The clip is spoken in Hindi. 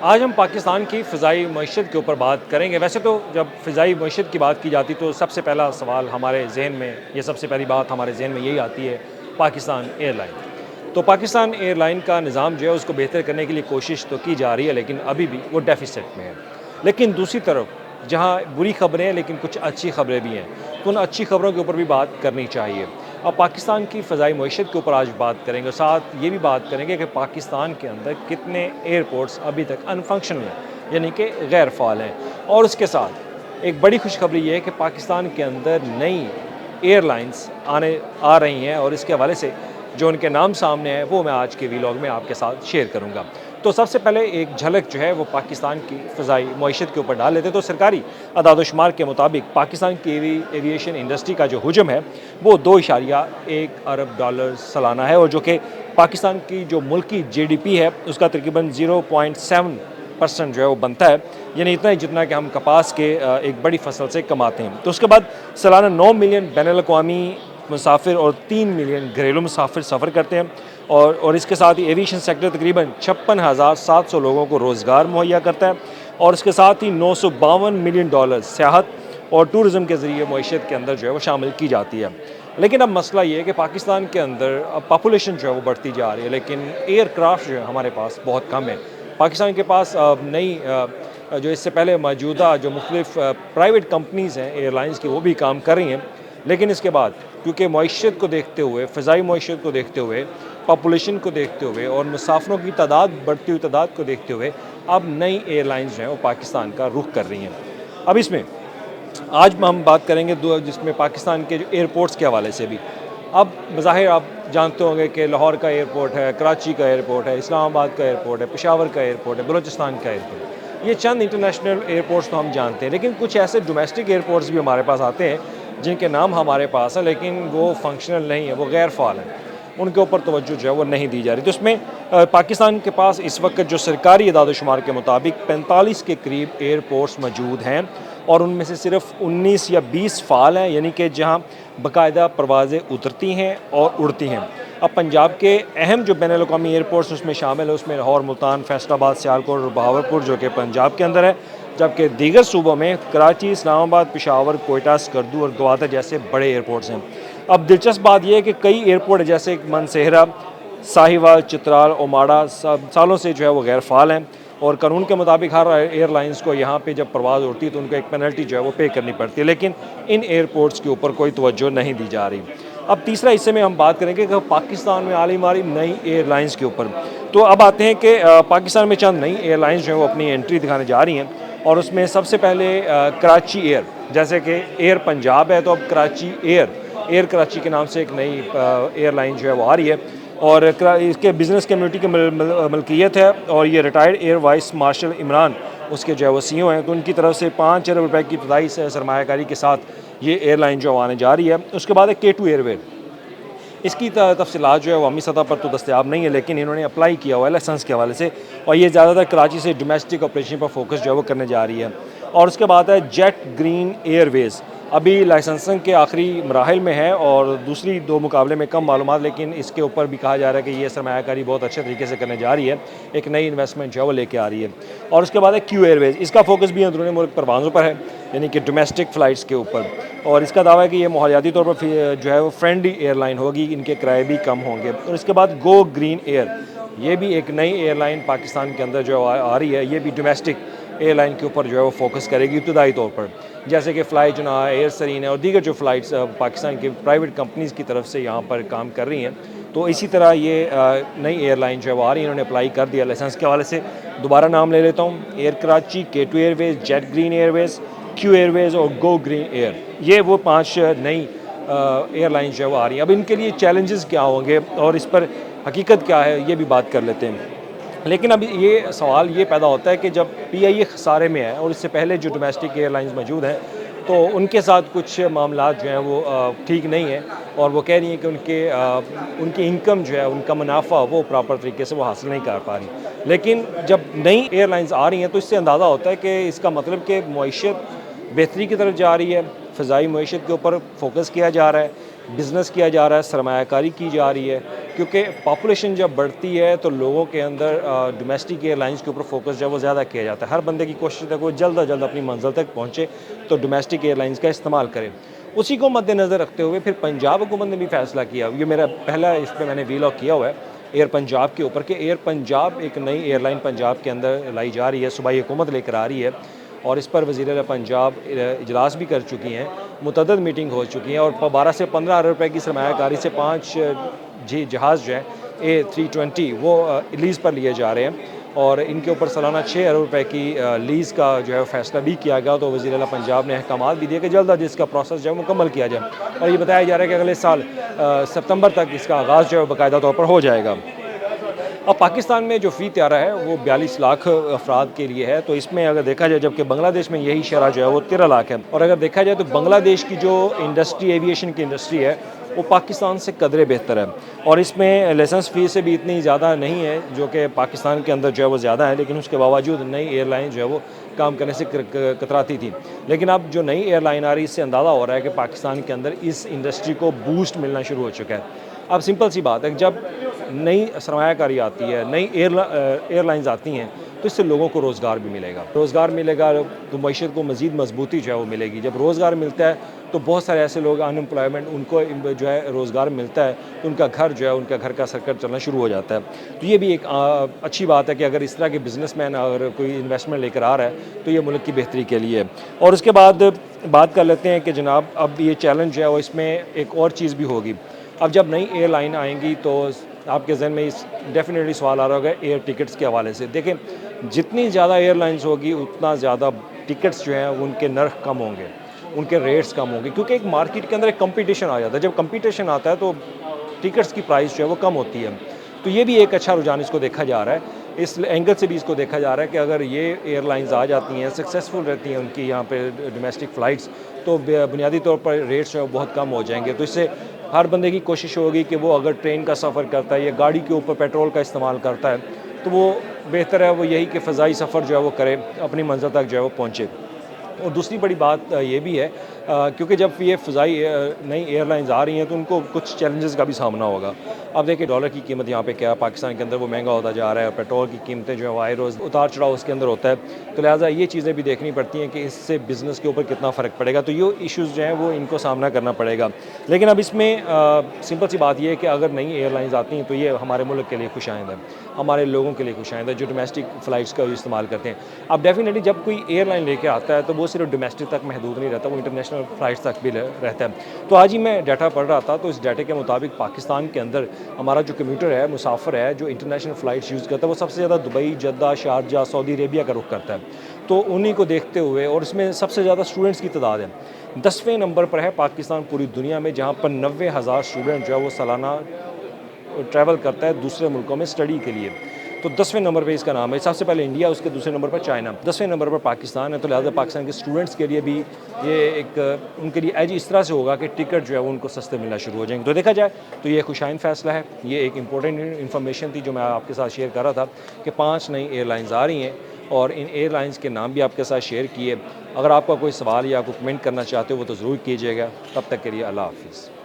आज हम पाकिस्तान की फ़िज़ाई मईशत के ऊपर बात करेंगे। वैसे तो जब फ़िज़ाई मईशत की बात की जाती तो सबसे पहला सवाल हमारे ज़हन में या सबसे पहली बात हमारे ज़हन में यही आती है, पाकिस्तान एयरलाइन। तो पाकिस्तान एयरलाइन का निज़ाम जो है उसको बेहतर करने के लिए कोशिश तो की जा रही है, लेकिन अभी भी वो डेफ़िसिट में है। लेकिन दूसरी तरफ जहाँ बुरी ख़बरें हैं लेकिन कुछ अच्छी ख़बरें भी हैं, तो उन अच्छी ख़बरों के ऊपर भी बात करनी चाहिए। अब पाकिस्तान की फ़िज़ाई मईशत के ऊपर आज बात करेंगे और साथ ये भी बात करेंगे कि पाकिस्तान के अंदर कितने एयरपोर्ट्स अभी तक अनफंक्शनल हैं, यानी कि गैर फ़ाल हैं। और उसके साथ एक बड़ी खुशखबरी ये है कि पाकिस्तान के अंदर नई एयरलाइंस आ रही हैं और इसके हवाले से जो उनके नाम सामने हैं वो मैं आज के वीलॉग में आपके साथ शेयर करूँगा। तो सबसे पहले एक झलक जो है वो पाकिस्तान की फ़िज़ाई मईशत के ऊपर डाल लेते हैं। तो सरकारी अदाद-ओ-शुमार के मुताबिक पाकिस्तान की एविएशन इंडस्ट्री का जो हुजम है वो 2.1 अरब डॉलर सालाना है, और जो कि पाकिस्तान की जो मुल्की जीडीपी है उसका तकरीबन 0.7% जो है वो बनता है, यानी इतना ही जितना कि हम कपास के एक बड़ी फसल से कमाते हैं। तो उसके बाद सालाना 9 मिलियन बैनुल-अक़वामी मुसाफिर और 3 मिलियन घरेलू मुसाफिर सफ़र करते हैं, और इसके साथ ही एविएशन सेक्टर तकरीबन 56,700 लोगों को रोज़गार मुहैया करता है, और इसके साथ ही 952 मिलियन डॉलर सियाहत और टूरिज़म के ज़रिए मईशत के अंदर जो है वो शामिल की जाती है। लेकिन अब मसला ये है कि पाकिस्तान के अंदर अब पॉपुलेशन जो है वो बढ़ती जा रही है, लेकिन एयरक्राफ्ट जो है हमारे पास बहुत कम है। पाकिस्तान के पास नई जो इससे पहले मौजूदा जो मुख्तलिफ़ प्राइवेट कंपनीज़ हैं एयरलाइंस की, वो भी काम कर रही हैं, लेकिन इसके बाद क्योंकि मईशत को देखते हुए, फ़िज़ाई मईशत को देखते हुए, पॉपुलेशन को देखते हुए और मुसाफिरों की बढ़ती हुई तादाद को देखते हुए अब नई एयरलाइंस जो हैं वो पाकिस्तान का रुख कर रही हैं। अब इसमें आज हम बात करेंगे जिसमें पाकिस्तान के जो एयरपोर्ट्स के हवाले से भी। अब बज़ाहिर आप जानते होंगे कि लाहौर का एयरपोर्ट है, कराची का एयरपोर्ट है, इस्लामाबाद का एयरपोर्ट है, पेशावर का एयरपोर्ट है, बलूचिस्तान का एयरपोर्ट है। ये चंद इंटरनेशनल एयरपोर्ट्स तो हम जानते हैं, लेकिन कुछ ऐसे डोमेस्टिक एयरपोर्ट्स भी हमारे पास आते हैं जिनके नाम हमारे पास हैं, लेकिन वो फंक्शनल नहीं है, वो गैर फ़ाल हैं। उनके ऊपर तवज्जो जो है वो नहीं दी जा रही। तो इसमें पाकिस्तान के पास इस वक्त जो सरकारी अदाद-ओ-शुमार के मुताबिक 45 के करीब एयरपोर्ट्स मौजूद हैं, और उनमें से सिर्फ 19 या 20 फ़ाल हैं, यानी कि जहाँ बाकायदा परवाज़ें उतरती हैं और उड़ती हैं। अब पंजाब के अहम जो बैनुल-अक़वामी एयरपोर्ट्स उसमें शामिल है, उसमें लाहौर, मुल्तान, फैसलाबाद, सियालकोट और बहावलपुर जो कि पंजाब के अंदर है, जबकि दीगर सूबों में कराची, इस्लामाबाद, पेशावर, कोयटा, स्कर्दू और गवादर जैसे बड़े एयरपोर्ट्स हैं। अब दिलचस्प बात यह है कि कई एयरपोर्ट जैसे मनसेहरा, साहिवाल, चित्राल, ओमाड़ा सालों से जो है वो गैर फ़ाल हैं, और कानून के मुताबिक हर एयरलाइंस को यहाँ पे जब परवाज़ उड़ती है तो उनको एक पेनल्टी जो है वो पे करनी पड़ती है, लेकिन इन एयरपोर्ट्स के ऊपर कोई तवज्जो नहीं दी जा रही। अब तीसरा हिस्से में हम बात करेंगे कि पाकिस्तान में आने वाली नई एयरलाइंस के ऊपर। तो अब आते हैं कि पाकिस्तान में चंद नई एयरलाइंस जो है वो अपनी एंट्री दिखाने जा रही हैं, और उसमें सबसे पहले कराची एयर, जैसे कि एयर पंजाब है तो अब कराची एयर कराची के नाम से एक नई एयरलाइन जो है वो आ रही है, और इसके बिज़नेस कम्युनिटी की मलकियत है, और ये retired air vice marshal Imran उसके जो है वो CEO हैं। तो उनकी तरफ से 5 अरब रुपए की इब्तदाई सरमायाकारी के साथ ये एयरलाइन जो आने जा रही है। उसके बाद है K2 एयरवेज। इसकी तफसीलात जो है वो अमी सतह पर तो दस्तयाब नहीं है, लेकिन इन्होंने अप्लाई किया हुआ है लाइसेंस के हवाले से, और ये ज़्यादातर कराची से डोमेस्टिक ऑपरेशन पर फोकस जो है वो करने जा रही है। और उसके बाद है जेट ग्रीन एयरवेज़, अभी लाइसेंसिंग के आखिरी मराहिल में है और दूसरी दो मुकाबले में कम मालूमात, लेकिन इसके ऊपर भी कहा जा रहा है कि ये सरमायाकारी बहुत अच्छे तरीके से करने जा रही है, एक नई इन्वेस्टमेंट जो है वो लेके आ रही है। और उसके बाद है क्यू एयरवेज़, इसका फोकस भी अंदरूनी मुल्क परवाज़ों पर है, यानी कि डोमेस्टिक फ़्लाइट्स के ऊपर, और इसका दावा है कि ये माहौलियाती तौर पर जो है वो फ्रेंडली एयरलाइन होगी, इनके किराए भी कम होंगे। और इसके बाद गो ग्रीन एयर, ये भी एक नई एयरलाइन पाकिस्तान के अंदर जो आ रही है, ये भी डोमेस्टिक एयरलाइन के ऊपर जो है वो फोकस करेगी इब्तदाई तौर पर, जैसे कि फ़्लाई जुना, एयर सरीन है और दीगर जो फ़्लाइट्स पाकिस्तान की प्राइवेट कंपनीज़ की तरफ से यहाँ पर काम कर रही हैं। तो इसी तरह ये नई एयरलाइन जो है वो आ रही है, इन्होंने अप्लाई कर दिया लाइसेंस के हवाले से। दोबारा नाम ले लेता हूँ, air Karachi, K2 Airways, jet green Airways, Q Airways और गो ग्रीन एयर, ये वो 5 नई एयरलाइन जो है वो आ रही हैं। अब इनके लिए चैलेंजेस क्या होंगे और इस पर हकीकत क्या है, ये भी बात कर लेते हैं। लेकिन अब ये सवाल ये पैदा होता है कि जब PIA खसारे में है और इससे पहले जो डोमेस्टिक एयरलाइंस मौजूद हैं, तो उनके साथ कुछ मामलात जो हैं वो ठीक नहीं है, और वो कह रही हैं कि उनकी इनकम जो है, उनका मुनाफा वो प्रॉपर तरीके से वो हासिल नहीं कर पा रही। लेकिन जब नई एयरलाइंस आ रही हैं तो इससे अंदाज़ा होता है कि इसका मतलब कि मईशत बेहतरी की तरफ जा रही है, फ़िज़ाई मईशत के ऊपर फोकस किया जा रहा है, बिज़नेस किया जा रहा है, सरमायाकारी की जा रही है, क्योंकि पॉपुलेशन जब बढ़ती है तो लोगों के अंदर डोमेस्टिक एयरलाइंस के ऊपर फोकस जो है वो ज़्यादा किया जाता है। हर बंदे की कोशिश है कि वो जल्द अज जल्द अपनी मंजिल तक पहुँचे, तो डोमेस्टिक एयरलाइंस का इस्तेमाल करें। उसी को मद्देनज़र रखते हुए फिर पंजाब हुकूमत ने भी फ़ैसला किया, ये मेरा पहला इस पे मैंने वीलॉग किया हुआ है एयर पंजाब के ऊपर, कि एयर पंजाब एक नई एयरलाइन पंजाब के अंदर लाई जा रही है, सूबाई हुकूमत लेकर आ रही है, और इस पर वज़ीर आला पंजाब इजलास भी कर चुकी हैं, मुतअद्दिद मीटिंग हो चुकी हैं, और 12 से 15 अरब रुपए की सरमायाकारी से 5 जहाज़ जो हैं A320 वो लीज़ पर लिए जा रहे हैं, और इनके ऊपर सालाना 6 अरब रुपए की लीज़ का जो है फ़ैसला भी किया गया। तो वज़ीर आला पंजाब ने अहकामात भी दिए कि जल्द अज जल्द इसका प्रोसेस जो है मुकम्मल किया जाए, और ये बताया जा रहा है कि अगले साल सितंबर तक इसका आगाज़ जो है बाकायदा तौर पर हो जाएगा। अब पाकिस्तान में जो फ़ी त्यारा है वो 42 लाख अफराद के लिए है, तो इसमें अगर देखा जाए, जबकि बांग्लादेश में यही शरह जो है वो 13 लाख है, और अगर देखा जाए तो बांग्लादेश की जो इंडस्ट्री, एविएशन की इंडस्ट्री है, वो पाकिस्तान से कदरे बेहतर है, और इसमें लाइसेंस फ़ी से भी इतनी ज़्यादा नहीं है जो कि पाकिस्तान के अंदर जो है वो ज़्यादा है, लेकिन उसके बावजूद नई एयरलाइन जो है वो काम करने से कतराती थी। लेकिन अब जो नई एयरलाइन आ रही है, इससे अंदाज़ा हो रहा है कि पाकिस्तान के अंदर इस इंडस्ट्री को बूस्ट मिलना शुरू हो चुका है। अब सिंपल सी बात है, जब नई सरमायाकारी आती है, नई एयरलाइंस आती हैं, तो इससे लोगों को रोज़गार भी मिलेगा। रोज़गार मिलेगा तो मईशत को मज़ीद मजबूती जो है वो मिलेगी। जब रोज़गार मिलता है तो बहुत सारे ऐसे लोग अनएम्प्लॉयमेंट, उनको जो है रोज़गार मिलता है, तो उनका घर जो है, उनका घर का सर्कल चलना शुरू हो जाता है। तो ये भी एक अच्छी बात है कि अगर इस तरह के बिजनेसमैन अगर कोई इन्वेस्टमेंट लेकर आ रहा है तो ये मुल्क की बेहतरी के लिए है। और उसके बाद बात कर लेते हैं कि जनाब अब ये चैलेंज है, और इसमें एक और चीज़ भी होगी। अब जब नई एयरलाइन आएंगी तो आपके जहन में इस डेफिनेटली सवाल आ रहा होगा एयर टिकट्स के हवाले से। देखें, जितनी ज़्यादा एयरलाइंस होगी उतना ज़्यादा टिकट्स जो हैं उनके नर्ख कम होंगे, उनके रेट्स कम होंगे, क्योंकि एक मार्केट के अंदर एक कंपटीशन आ जाता है। जब कंपटीशन आता है तो टिकट्स की प्राइस जो है वो कम होती है। तो ये भी एक अच्छा रुझान इसको देखा जा रहा है, इस एंगल से भी इसको देखा जा रहा है कि अगर ये एयरलाइंस आ जाती हैं, सक्सेसफुल रहती हैं उनकी यहाँ पे डोमेस्टिक फ़्लाइट्स, तो बुनियादी तौर पर रेट्स जो है बहुत कम हो जाएंगे। तो इससे हर बंदे की कोशिश होगी कि वो अगर ट्रेन का सफ़र करता है या गाड़ी के ऊपर पेट्रोल का इस्तेमाल करता है, तो वो बेहतर है वो यही कि फ़ज़ाई सफ़र जो है वो करे, अपनी मंज़िल तक जो है वो पहुँचे। और दूसरी बड़ी बात ये भी है, क्योंकि जब ये फ़ज़ाई नई एयरलाइंस आ रही हैं तो उनको कुछ चैलेंजेस का भी सामना होगा। अब देखिए, डॉलर की कीमत यहाँ पे क्या है, पाकिस्तान के अंदर वो महंगा होता जा रहा है, और पेट्रोल की कीमतें जो है वो आए रोज़ उतार चढ़ाव उसके अंदर होता है, तो लिहाजा ये चीज़ें भी देखनी पड़ती हैं कि इससे बिज़नेस के ऊपर कितना फ़र्क पड़ेगा। तो ये इश्यूज़ जो हैं वो इनको सामना करना पड़ेगा। लेकिन अब इसमें सिंपल सी बात ये है कि अगर नई एयरलाइंस आती हैं तो ये हमारे मुल्क के लिए खुशाइंद है, हमारे लोगों के लिए खुशाइंद है जो डोमेस्टिक फ़्लाइट्स का इस्तेमाल करते हैं। अब डेफिनेटली जब कोई एयरलाइन लेके आता है तो वो सिर्फ डोमेस्टिक तक महदूद नहीं रहता, वो इंटरनेशनल फ़्लाइट्स तक भी रहता है। तो आज ही मैं डाटा पढ़ रहा था, तो इस डाटे के मुताबिक पाकिस्तान के अंदर हमारा जो कम्यूटर है, मुसाफिर है, जो इंटरनेशनल फ़्लाइट्स यूज़ करता है, वो सबसे ज़्यादा Dubai, Jeddah, Sharjah, Saudi Arabia का रुख करता है। तो उन्हीं को देखते हुए, और इसमें सबसे ज़्यादा स्टूडेंट्स की तादाद है, 10वें नंबर पर है पाकिस्तान पूरी दुनिया में, जहाँ पर 90,000 स्टूडेंट जो है वो सालाना ट्रैवल करता है दूसरे मुल्कों में स्टडी के लिए। तो 10वें नंबर पे इसका नाम है। सबसे पहले इंडिया, उसके दूसरे नंबर पर चाइना, 10वें नंबर पर पाकिस्तान है। तो लिहाजा पाकिस्तान के स्टूडेंट्स के लिए भी ये एक उनके लिए एज इस तरह से होगा कि टिकट जो है वो उनको सस्ते मिलना शुरू हो जाएंगे। तो देखा जाए तो ये खुशाइन फ़ैसला है। ये एक इंपॉर्टेंट इन्फॉर्मेशन थी जो मैं आपके साथ शेयर कर रहा था कि 5 नई एयरलाइंस आ रही हैं, और इन एयरलाइंस के नाम भी आपके साथ शेयर किए। अगर आपका कोई सवाल या कोई कमेंट करना चाहते हो वो तो ज़रूर कीजिएगा। तब तक के लिए अल्लाह हाफ़िज़।